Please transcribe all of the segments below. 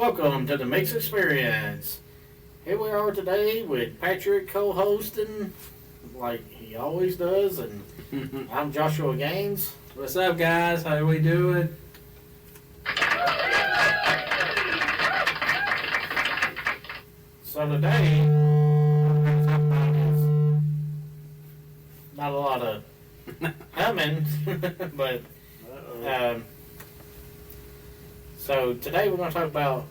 Welcome to the Mix Experience. Here we are today with Patrick co-hosting like he always does, and I'm Joshua Gaines. What's up, guys? How we doing? So today, what we're going to talk about is not a lot of humming, but so today we're going to talk about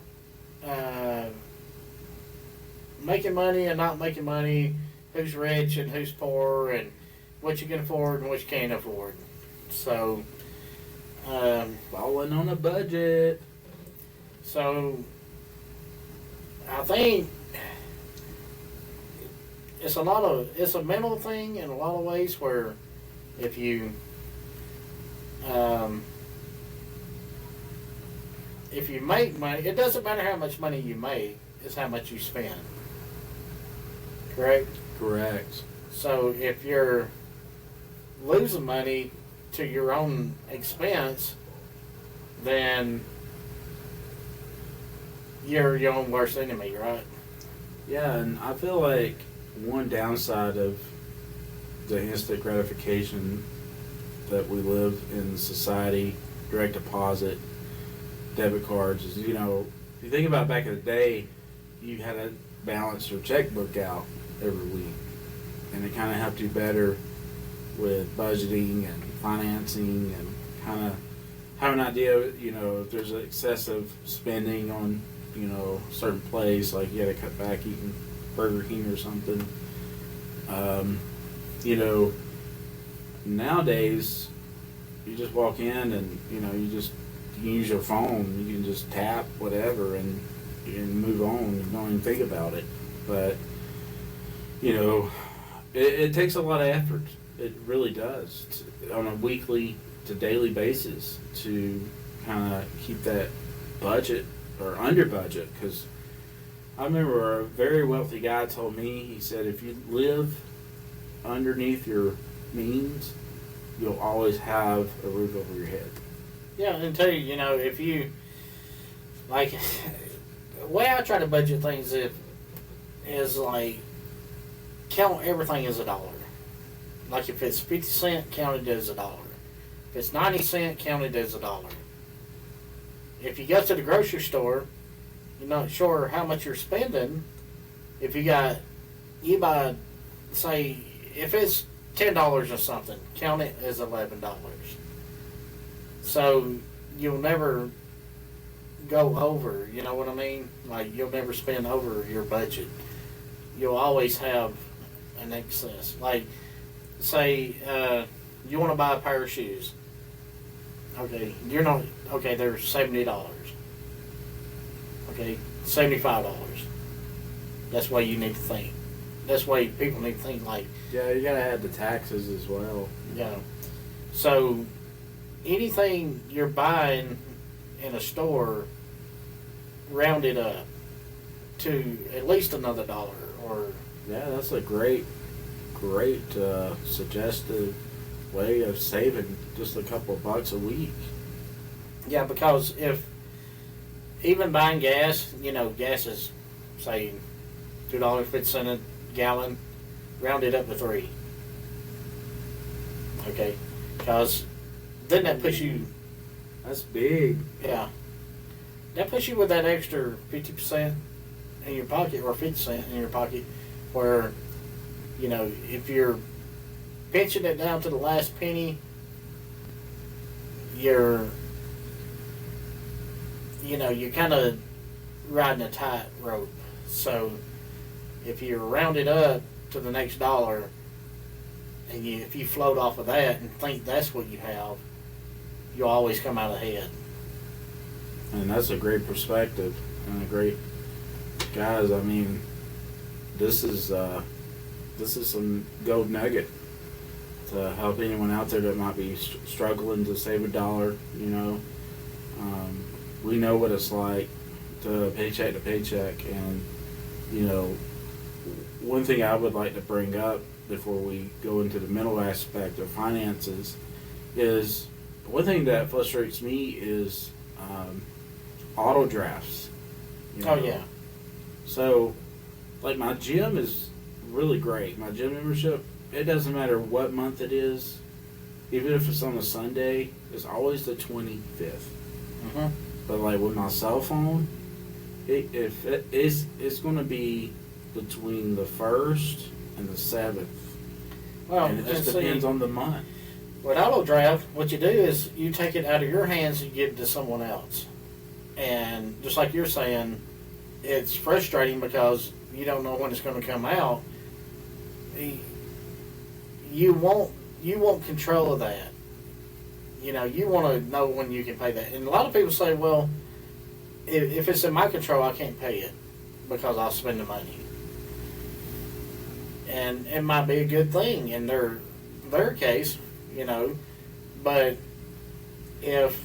making money and not making money, who's rich and who's poor, and what you can afford and what you can't afford. So, Falling on a budget. so I think it's a mental thing in a lot of ways where if you make money, it doesn't matter how much money you make, it's how much you spend. Correct? Correct. So if you're losing money to your own expense, then you're your own worst enemy, right? Yeah, and I feel like one downside of the instant gratification that we live in society, direct deposit, debit cards, is, if you think about back in the day, you had to balance your checkbook out every week. And it kind of helped you better with budgeting and financing and kind of have an idea, if there's excessive spending on, certain place, like you had to cut back eating Burger King or something. Nowadays, you just walk in and, you can use your phone, you can just tap whatever and move on. You don't even think about it. But, it takes a lot of effort. It really does, on a weekly to daily basis, to kind of keep that budget or under budget. Because I remember a very wealthy guy told me, he said, if you live underneath your means, you'll always have a roof over your head. Yeah, and tell you, if you, like, the way I try to budget things is like, count everything as $1. Like if it's 50 cents, count it as $1. If it's 90 cents, count it as $1. If you go to the grocery store, you're not sure how much you're spending. If you buy, say, if it's $10 or something, count it as $11. So you'll never go over, you know what I mean? Like you'll never spend over your budget. You'll always have an excess. Like, say, you want to buy a pair of shoes. Okay, they're $70. Okay, $75. That's why you need to think. That's why people need to think like... Yeah, you got to add the taxes as well. Yeah. So, anything you're buying in a store, round it up to at least another $1 or... Yeah, that's a great suggested way of saving just a couple of bucks a week. Yeah, because if even buying gas, gas is, say, $2.50 a gallon, round it up to $3. Okay, because then that puts you... That's big. Yeah. That puts you with that extra 50% in your pocket, or 50% in your pocket, where, if you're pinching it down to the last penny, you're kind of riding a tightrope. So if you round it up to the next $1, and if you float off of that and think that's what you have, you'll always come out ahead. And that's a great perspective and a great, guys. I mean, this is some gold nugget to help anyone out there that might be struggling to save $1. We know what it's like to paycheck, and one thing I would like to bring up before we go into the mental aspect of finances is one thing that frustrates me is auto drafts. You Oh know? yeah. So, like, my gym is really great. My gym membership, it doesn't matter what month it is, even if it's on a Sunday, it's always the 25th. Mm-hmm. But, like, with my cell phone, it's going to be between the 1st and the 7th. Well, And it just see, depends on the month. with auto draft, what you do is you take it out of your hands and give it to someone else. And just like you're saying, it's frustrating because you don't know when it's going to come out. You want control of that. You know, you want to know when you can pay that. And a lot of people say, well, if it's in my control, I can't pay it because I'll spend the money. And it might be a good thing in their case, you know, but if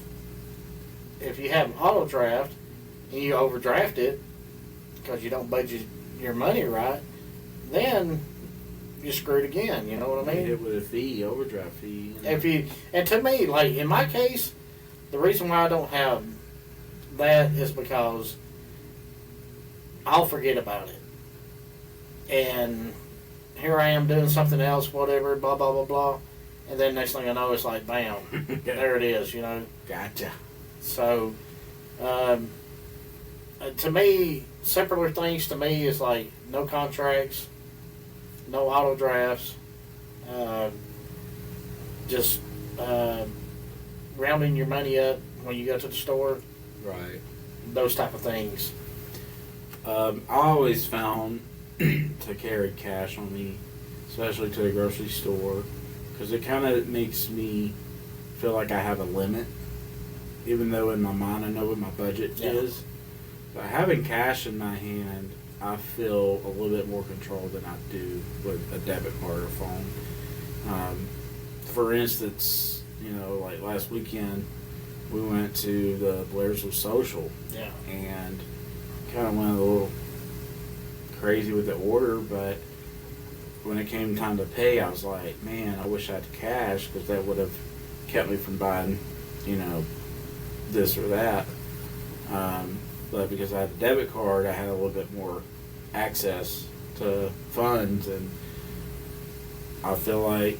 you have auto draft and you overdraft it because you don't budget your money right, then you're screwed again. You know what I mean? Hit with a fee, overdraft fee. And to me, like in my case, the reason why I don't have that is because I'll forget about it, and here I am doing something else, whatever, blah blah blah blah, and then next thing I know, it's like bam, there it is. You know. Gotcha. So, to me, simpler things to me is like no contracts, no auto drafts, just rounding your money up when you go to the store, Right. those type of things. I always found to carry cash on me, especially to the grocery store, because it kind of makes me feel like I have a limit, even though in my mind I know what my budget is. But having cash in my hand, I feel a little bit more control than I do with a debit card or phone. For instance, you know, like last weekend, we went to the Blairsville Social, Yeah. and kind of went a little crazy with the order, but when it came time to pay, I was like, man, I wish I had cash, because that would have kept me from buying, you know, this or that. But because I had a debit card, I had a little bit more access to funds, and I feel like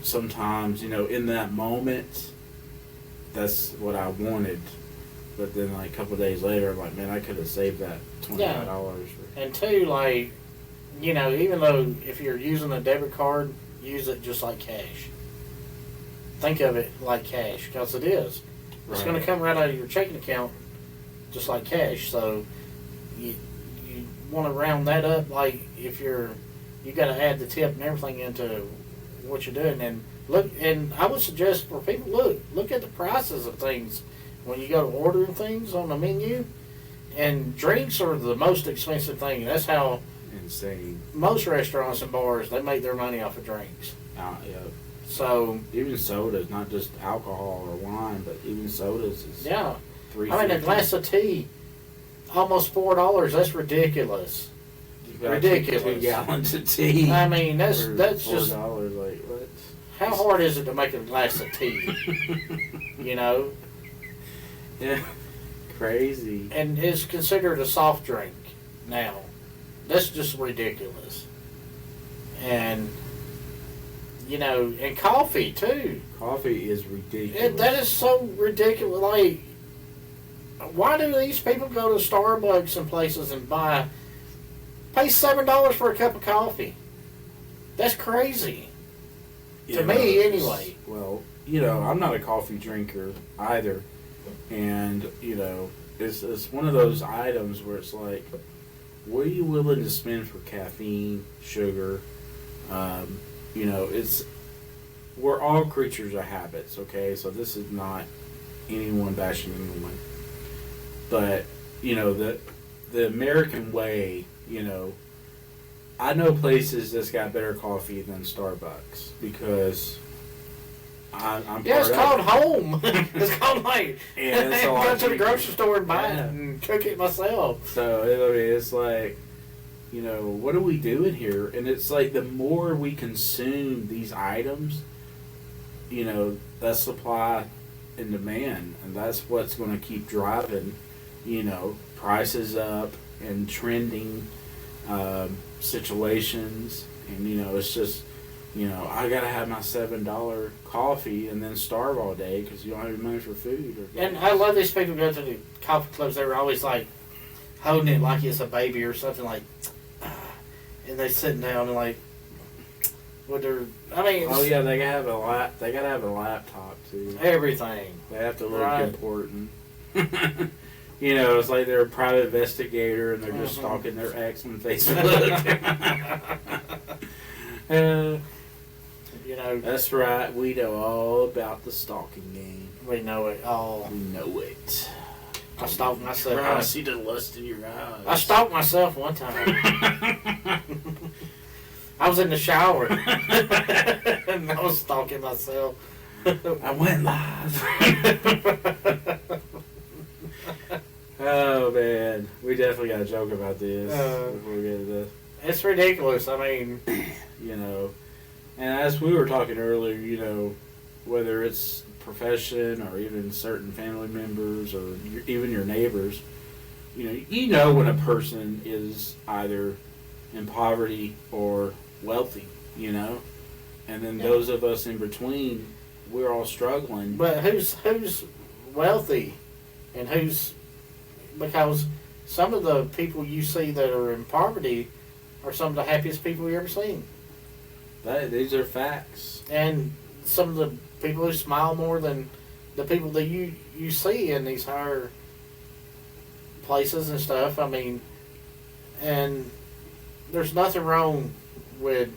sometimes, you know, in that moment, that's what I wanted. But then, like, a couple of days later, I'm like, man, I could have saved that $25. And two, like, you know, even though if you're using a debit card, use it just like cash. Think of it like cash, because it is. It's Right. going to come right out of your checking account, just like cash. So you want to round that up. Like if you got to add the tip and everything into what you're doing. And look, and I would suggest for people look at the prices of things when you go to ordering things on the menu. And drinks are the most expensive thing. That's how Insane. most restaurants and bars, they make their money off of drinks. Yeah. So Even sodas, not just alcohol or wine, but even sodas is yeah, $3.50. I mean a glass of tea, almost $4. That's ridiculous. You got ridiculous. 2 gallons of tea. I mean that's for just $4. Like what? how hard is it to make a glass of tea? You know, Yeah. Crazy. and it's considered a soft drink now. That's just ridiculous. And you know, and coffee too. Coffee is ridiculous. That is so ridiculous. Like, why do these people go to Starbucks and places and pay $7 for a cup of coffee? That's crazy. To me, anyway. Well, you know, I'm not a coffee drinker either, and you know, it's one of those items where it's like, what are you willing to spend for caffeine, sugar? You know, we're all creatures of habits, okay? So this is not anyone bashing anyone. But, you know, the American way, you know, I know places that's got better coffee than Starbucks because I'm Yeah, it's part of called it. home. It's called like Yeah, it's a lot go to the cheaper. grocery store and buy Yeah. it and cook it myself. So, I mean, it's like, you know, what are we doing here? And it's like the more we consume these items, you know, that's supply and demand, and that's what's going to keep driving prices up and trending situations, and it's just I gotta have my $7 coffee and then starve all day because you don't have any money for food. And I love these people who go to the coffee clubs. They were always like holding it like it's a baby or something, like, and they sitting down and like, with their. I mean, oh yeah, they gotta have a laptop too. Everything. They have to look Right. important. It's like they're a private investigator and they're just stalking their ex on Facebook. That's right. We know all about the stalking game. We know it all. We know it. I stalked myself. I see the lust in your eyes. I stalked myself one time. I was in the shower and I was stalking myself. I went live. Oh man, we definitely got to joke about this before we get to this. It's ridiculous. I mean, and as we were talking earlier, whether it's profession or even certain family members or even your neighbors, when a person is either in poverty or wealthy, and then those of us in between, we're all struggling. But who's wealthy and who's, because some of the people you see that are in poverty are some of the happiest people you've ever seen. These are facts. And some of the people who smile more than the people that you see in these higher places and stuff. I mean, and there's nothing wrong with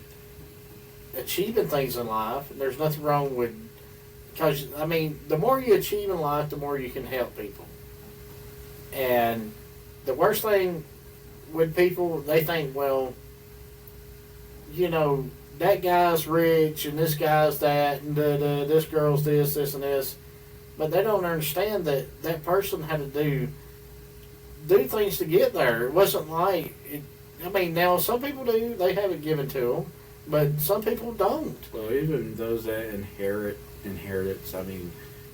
achieving things in life. There's nothing wrong with, because, I mean, the more you achieve in life, the more you can help people. And the worst thing with people, they think, well, that guy's rich and this guy's that and this girl's this and this. But they don't understand that that person had to do things to get there. It wasn't like, now some people do, they have it given to them, but some people don't. Well, even those that inheritance,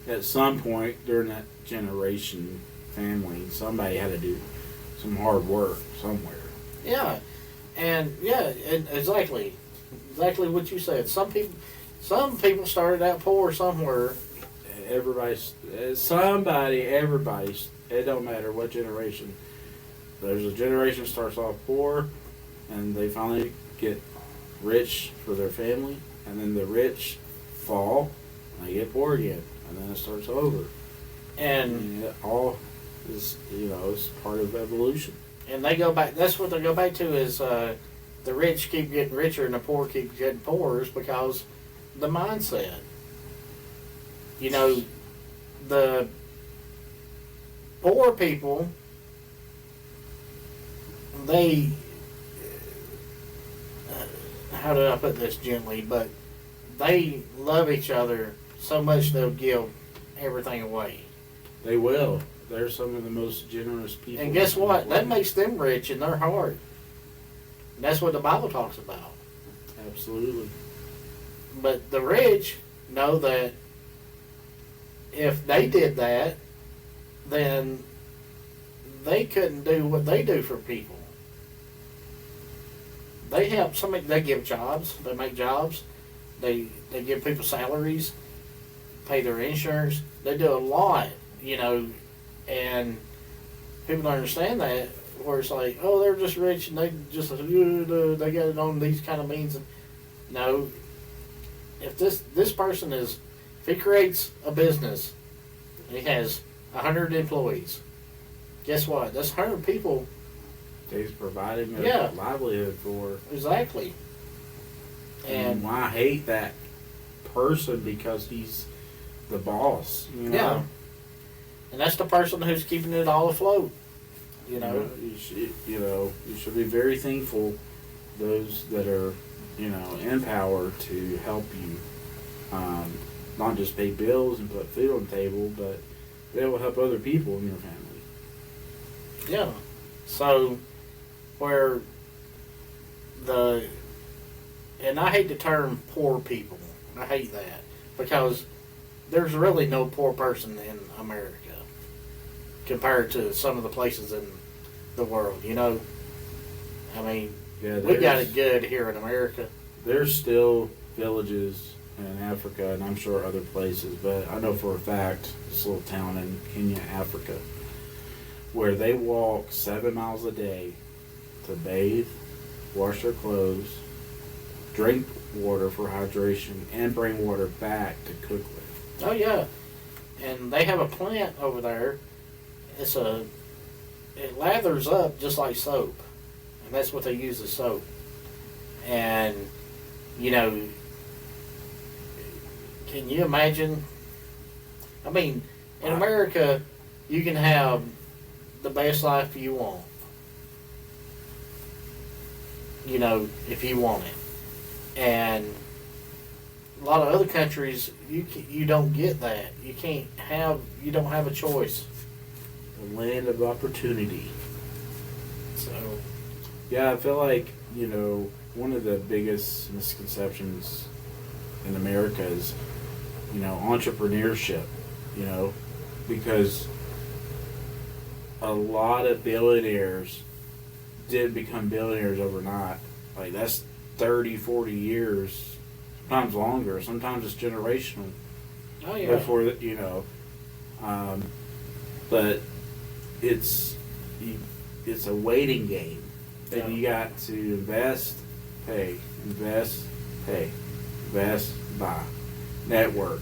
at some point during that generation family, somebody had to do some hard work somewhere. Yeah, and exactly what you said. Some people started out poor somewhere. Everybody's, it don't matter what generation. There's a generation starts off poor, and they finally get rich for their family, and then the rich fall, and they get poor again, and then it starts over. And it all is, it's part of evolution. And they go back. That's what they go back to is the rich keep getting richer and the poor keep getting poorer, is because the mindset. The poor people, they, how do I put this gently, but they love each other so much they'll give everything away. They will. They're some of the most generous people. And guess what? That makes them rich in their heart. And that's what the Bible talks about. Absolutely. But the rich know that if they did that, then they couldn't do what they do for people. They help somebody. They give jobs. They make jobs. They give people salaries, pay their insurance. They do a lot, and people don't understand that. Where it's like, oh, they're just rich and they got it on these kind of means. No, if this person if he creates a business and he has 100 employees, guess what? That's 100 people. He's providing a livelihood for. Exactly. And I hate that person because he's the boss. Yeah. And that's the person who's keeping it all afloat. You should be very thankful those that are, in power to help you, not just pay bills and put food on the table, but be able to help other people in your family. Yeah. So, where and I hate the term poor people. I hate that because there's really no poor person in America. compared to some of the places in the world. You know, I mean, Yeah, we got it good here in America. There's still villages in Africa, and I'm sure other places, but I know for a fact this little town in Kenya, Africa, where they walk 7 miles a day to bathe, wash their clothes, drink water for hydration, and bring water back to cook with. Oh yeah, and they have a plant over there. It lathers up just like soap, and that's what they use as soap. And you know, can you imagine? I mean, in America, you can have the best life you want. You know, if you want it, and a lot of other countries, you don't get that. You don't have a choice. The land of opportunity. So, Yeah, I feel like, one of the biggest misconceptions in America is, entrepreneurship, because a lot of billionaires didn't become billionaires overnight. Like, that's 30, 40 years, sometimes longer, sometimes it's generational. oh yeah, Before but it's a waiting game. Yeah. And you got to invest, pay, invest, pay, invest, buy, network.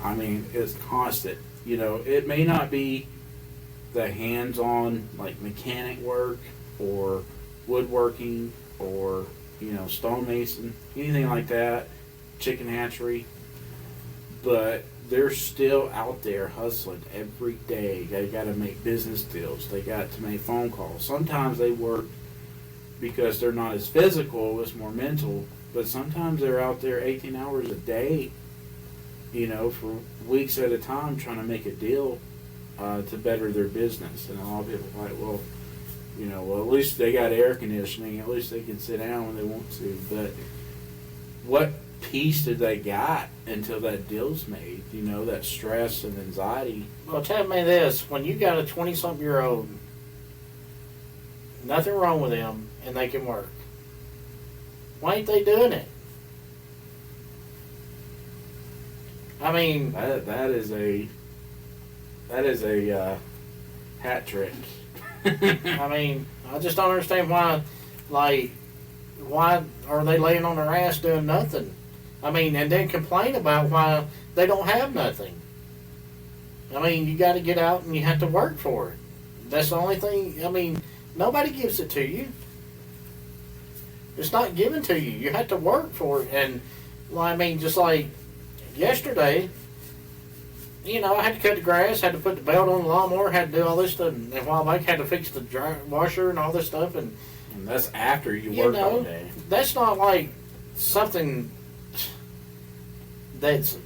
I mean, it's constant. It may not be the hands-on like mechanic work or woodworking or stonemason, anything like that, chicken hatchery, but they're still out there hustling every day. They got to make business deals. They got to make phone calls. Sometimes they work because they're not as physical, it's more mental, but sometimes they're out there 18 hours a day, for weeks at a time trying to make a deal to better their business. And a lot of people are like, well, at least they got air conditioning, at least they can sit down when they want to. But what peace did they got until that deal's made? That stress and anxiety. well, tell me this: when you got a 20-something-year-old, nothing wrong with them, and they can work, why ain't they doing it? I mean, That is a hat trick. I mean, I just don't understand why are they laying on their ass doing nothing? I mean, and then complain about why they don't have nothing. I mean, you got to get out and you have to work for it. That's the only thing. I mean, nobody gives it to you. It's not given to you. You have to work for it. And, well, I mean, just like yesterday, I had to cut the grass, had to put the belt on the lawnmower, had to do all this stuff. And a while back, had to fix the washer and all this stuff. And that's after you work all day. That's not like something that's,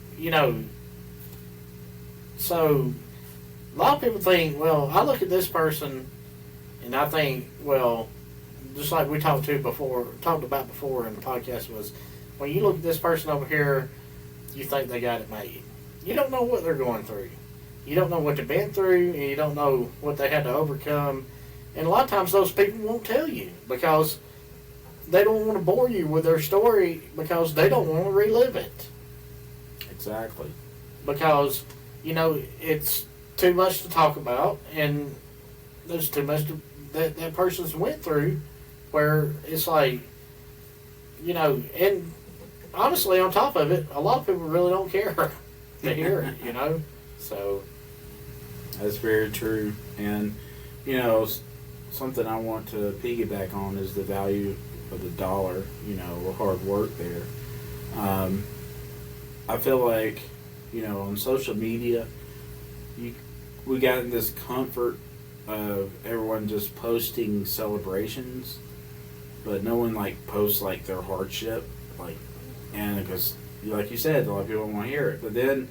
so a lot of people think, well, I look at this person and I think, well, just like we talked about before in the podcast was, when you look at this person over here, you think they got it made. You don't know what they're going through. You don't know what they've been through, and you don't know what they had to overcome. And a lot of times those people won't tell you because they don't want to bore you with their story because they don't want to relive it. Exactly. Because, it's too much to talk about, and there's too much that person's went through where it's like, and honestly, on top of it, a lot of people really don't care to hear it, So. That's very true. And, something I want to piggyback on is the value of the dollar, or hard work there. I feel like, on social media, we got in this comfort of everyone just posting celebrations, but no one posts their hardship, and because like you said, a lot of people don't want to hear it. But then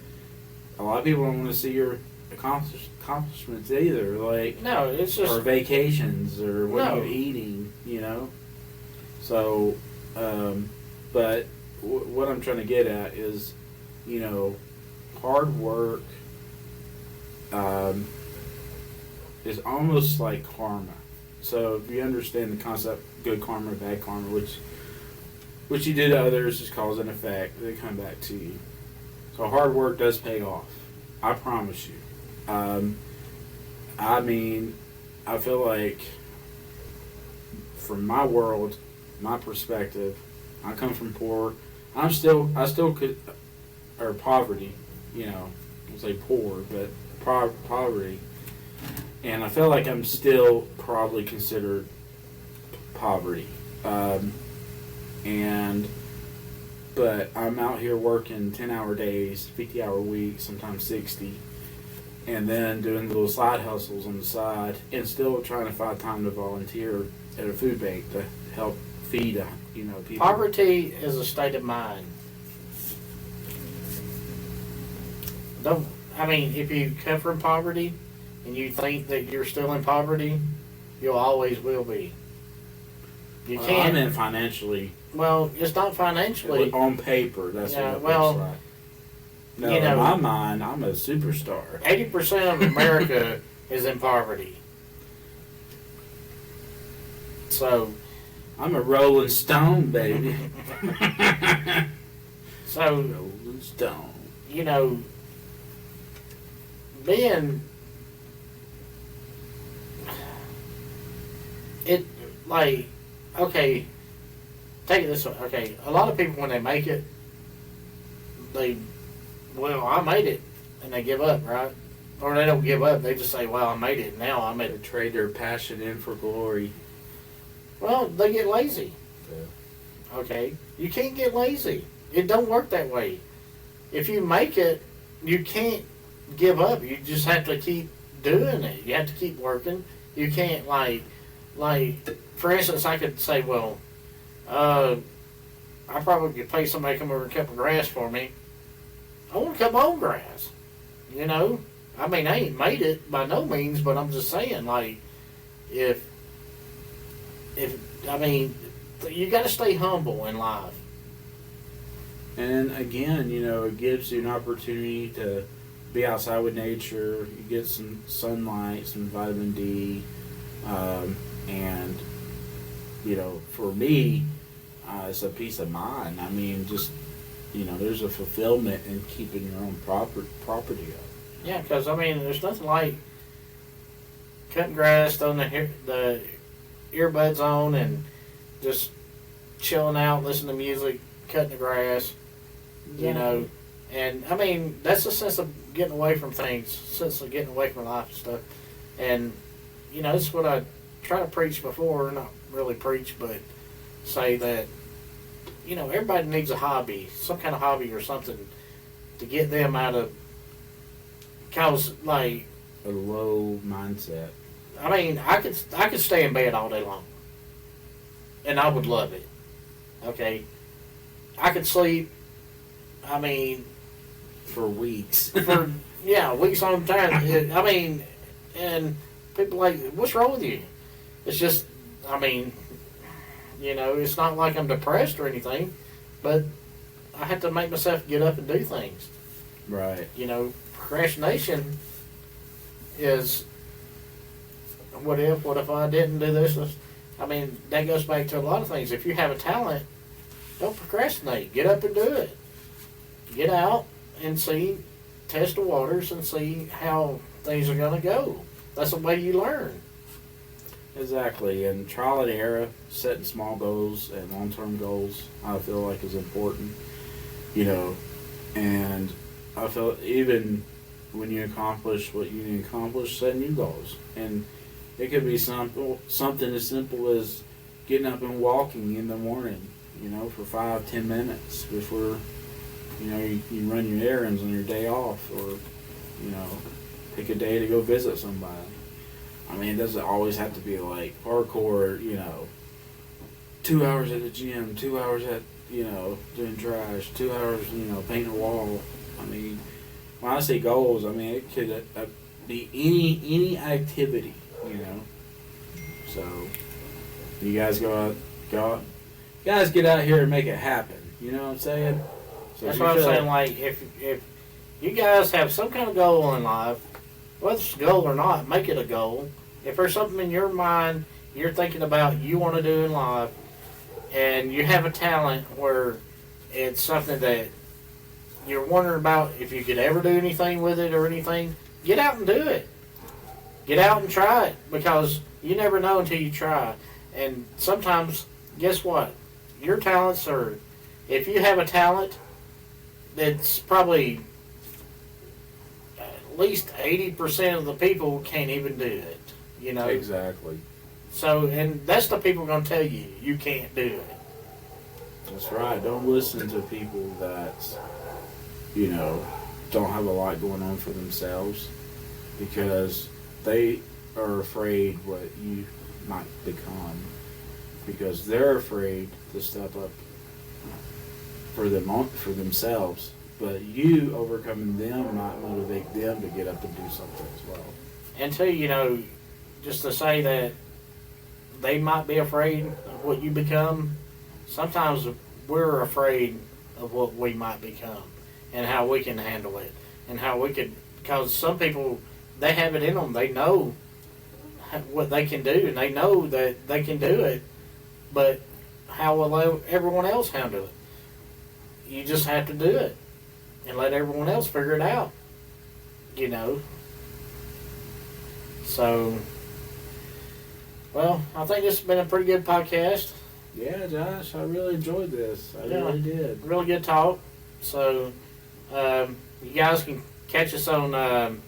a lot of people don't want to see your accomplishments either, no, it's just or vacations or what No. you're eating, So, but what I'm trying to get at is, hard work is almost like karma. So if you understand the concept, good karma, bad karma, which you do to others is cause and effect. They come back to you. So hard work does pay off. I promise you. I mean, I feel like from my world, my perspective, I come from poor. I still could, or poverty, you know, I say poor, but poverty. And I feel like I'm still probably considered poverty. But I'm out here working 10-hour days, 50-hour weeks, sometimes 60, and then doing little side hustles on the side, and still trying to find time to volunteer at a food bank to help feed, people. Poverty is a state of mind. If you come from poverty and you think that you're still in poverty, you always will be. You can't. I meant financially. Well, it's not financially. On paper, that's what it well, looks like. No, in my mind, I'm a superstar. 80% of America is in poverty. So, I'm a Rolling Stone, baby. So, Rolling Stone. Being it like okay, take it this way. Okay, a lot of people when they make it, I made it, and they give up, right? Or they don't give up. They just say, "Well, I made it. Now I made They it." trade their passion in for glory. Well, they get lazy. Yeah. Okay, you can't get lazy. It don't work that way. If you make it, you can't give up. You just have to keep doing it. You have to keep working. You can't like for instance, I could say, well, I probably could pay somebody to come over and cut my grass for me. I want to cut my own grass. I ain't made it by no means, but I'm just saying, if you got to stay humble in life. And again, it gives you an opportunity to be outside with nature. You get some sunlight, some vitamin D, and for me, it's a peace of mind. There's a fulfillment in keeping your own property up. Yeah, because there's nothing like cutting grass, throwing the earbuds on, and just chilling out, listening to music, cutting the grass. Yeah. And that's a sense of getting away from things, sense of getting away from life and stuff. And that's what I try to preach before, not really preach, but say that everybody needs a hobby, some kind of hobby or something to get them out of a low mindset. I could stay in bed all day long, and I would love it. Okay, I could sleep. For weeks. Weeks on time. And people what's wrong with you? It's just, it's not like I'm depressed or anything, but I have to make myself get up and do things. Right. Procrastination is, what if I didn't do this? That goes back to a lot of things. If you have a talent, don't procrastinate. Get up and do it. Get out and test the waters and see how things are going to go. That's the way you learn. Exactly, and trial and error, setting small goals and long-term goals, I feel like is important. And I feel even when you accomplish what you need to accomplish, set new goals. And it could be something as simple as getting up and walking in the morning, for 5-10 minutes before you run your errands on your day off, or pick a day to go visit somebody. It doesn't always have to be hardcore, 2 hours at the gym, 2 hours at, doing trash, 2 hours, painting a wall. When I say goals, it could be any activity, So, you guys guys get out here and make it happen. You know what I'm saying? So that's what I'm saying. If you guys have some kind of goal in life, whether it's a goal or not, make it a goal. If there's something in your mind you're thinking about you want to do in life, and you have a talent where it's something that you're wondering about if you could ever do anything with it or anything, get out and do it. Get out and try it, because you never know until you try. And sometimes, guess what? Your talents are, if you have a talent, that's probably at least 80% of the people can't even do it. You know? Exactly. So, and that's the people going to tell you, you can't do it. That's right. Don't listen to people that, you know, don't have a lot going on for themselves, because they are afraid what you might become, because they're afraid to step up for themselves. But you overcoming them might motivate them to get up and do something as well. And two, you know, just to say that they might be afraid of what you become, sometimes we're afraid of what we might become and how we can handle it and how we could, because some people, they have it in them. They know what they can do and they know that they can do it, but how will everyone else handle it? You just have to do it and let everyone else figure it out, you know. So, well, I think this has been a pretty good podcast. Yeah, Josh, I really enjoyed this. I really did. Really good talk. So, you guys can catch us on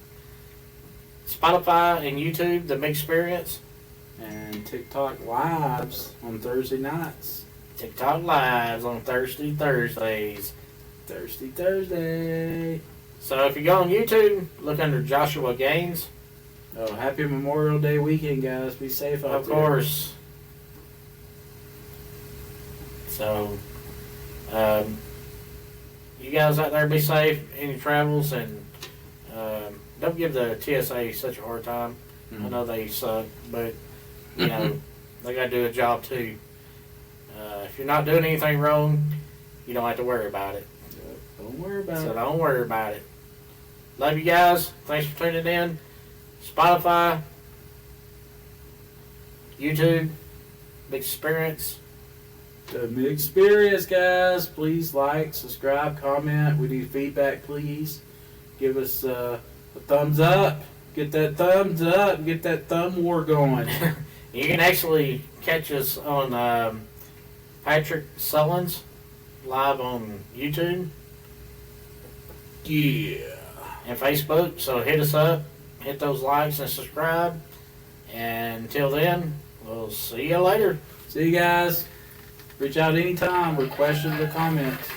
Spotify and YouTube, The Mixed Experience. And TikTok lives on Thursday nights. TikTok Lives on Thursdays. Thirsty Thursday. So if you go on YouTube, look under Joshua Gaines. Oh, happy Memorial Day weekend, guys. Be safe out Of there. course. So, you guys out there be safe in your travels, and don't give the TSA such a hard time. I know they suck, but you know they got to do a job too. If you're not doing anything wrong, you don't have to worry about it. Don't worry about So it. don't worry about it. Love you guys. Thanks for tuning in. Spotify, YouTube, Big Experience. The Mixed Experience, guys. Please like, subscribe, comment. We need feedback, please. Give us a thumbs up. Get that thumbs up. Get that thumb war going. You can actually catch us on Patrick Sullins live on YouTube Yeah. and Facebook. So hit us up, hit those likes and subscribe. And until then, we'll see you later. See you guys. Reach out anytime with questions or comments.